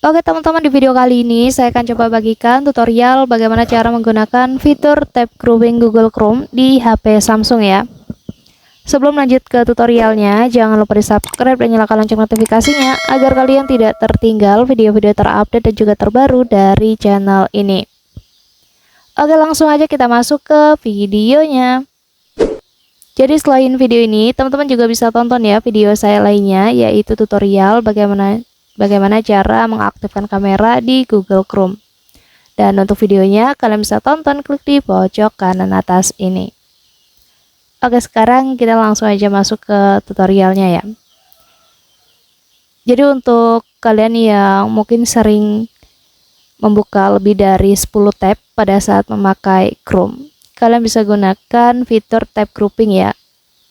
Oke teman-teman, di video kali ini saya akan coba bagikan tutorial bagaimana cara menggunakan fitur tab grouping Google Chrome di HP Samsung ya. Sebelum lanjut ke tutorialnya, jangan lupa di subscribe dan nyalakan lonceng notifikasinya agar kalian tidak tertinggal video-video terupdate dan juga terbaru dari channel ini. Oke, langsung aja kita masuk ke videonya. Jadi selain video ini, teman-teman juga bisa tonton ya video saya lainnya, yaitu tutorial bagaimana cara mengaktifkan kamera di Google Chrome. Dan untuk videonya kalian bisa tonton, klik di pojok kanan atas ini. Oke, sekarang kita langsung aja masuk ke tutorialnya ya. Jadi untuk kalian yang mungkin sering membuka lebih dari 10 tab pada saat memakai Chrome, kalian bisa gunakan fitur tab grouping ya,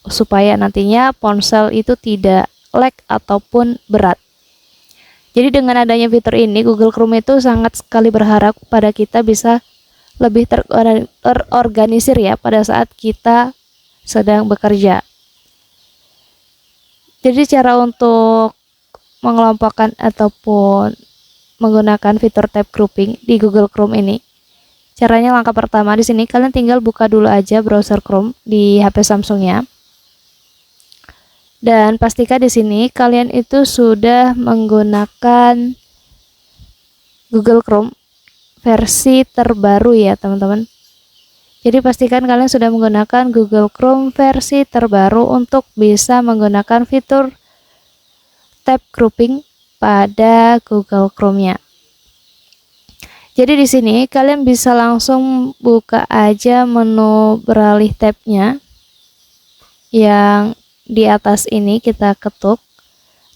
supaya nantinya ponsel itu tidak lag ataupun berat. Jadi dengan adanya fitur ini, Google Chrome itu sangat sekali berharap pada kita bisa lebih terorganisir ya pada saat kita sedang bekerja. Jadi cara untuk mengelompokkan ataupun menggunakan fitur tab grouping di Google Chrome ini, caranya langkah pertama di sini kalian tinggal buka dulu aja browser Chrome di HP Samsungnya. Dan pastikan di sini kalian itu sudah menggunakan Google Chrome versi terbaru ya teman-teman. Jadi pastikan kalian sudah menggunakan Google Chrome versi terbaru untuk bisa menggunakan fitur tab grouping pada Google Chrome-nya. Jadi di sini kalian bisa langsung buka aja menu beralih tabnya yang di atas ini, kita ketuk,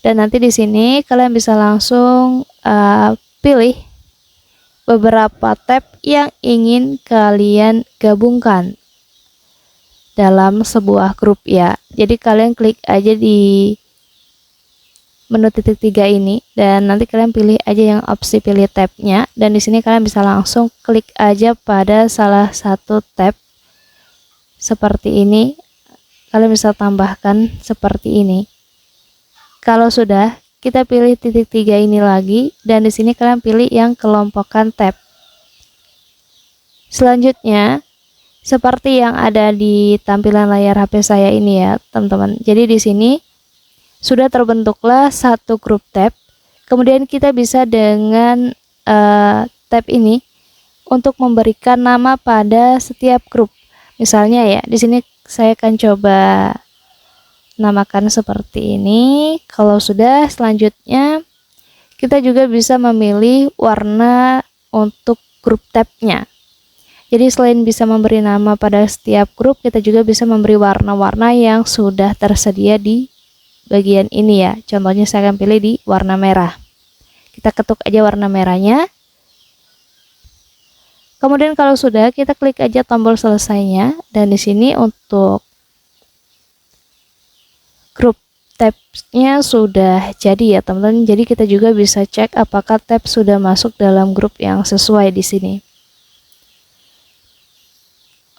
dan nanti di sini kalian bisa langsung pilih beberapa tab yang ingin kalian gabungkan dalam sebuah grup ya. Jadi kalian klik aja di menu titik 3 ini dan nanti kalian pilih aja yang opsi pilih tabnya, dan di sini kalian bisa langsung klik aja pada salah satu tab seperti ini. Kalian bisa tambahkan seperti ini. Kalau sudah, kita pilih titik 3 ini lagi, dan di sini kalian pilih yang kelompokkan tab. Selanjutnya, seperti yang ada di tampilan layar HP saya ini ya, teman-teman. Jadi di sini sudah terbentuklah satu grup tab. Kemudian kita bisa dengan tab ini untuk memberikan nama pada setiap grup. Misalnya ya, di sini saya akan coba namakan seperti ini. Kalau sudah, selanjutnya kita juga bisa memilih warna untuk grup tabnya. Jadi selain bisa memberi nama pada setiap grup, kita juga bisa memberi warna-warna yang sudah tersedia di bagian ini ya. Contohnya saya akan pilih di warna merah. Kita ketuk aja warna merahnya. Kemudian kalau sudah, kita klik aja tombol selesainya, dan di sini untuk grup tabnya sudah jadi ya teman-teman. Jadi kita juga bisa cek apakah tab sudah masuk dalam grup yang sesuai di sini.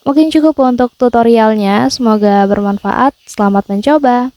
Mungkin cukup untuk tutorialnya, semoga bermanfaat. Selamat mencoba.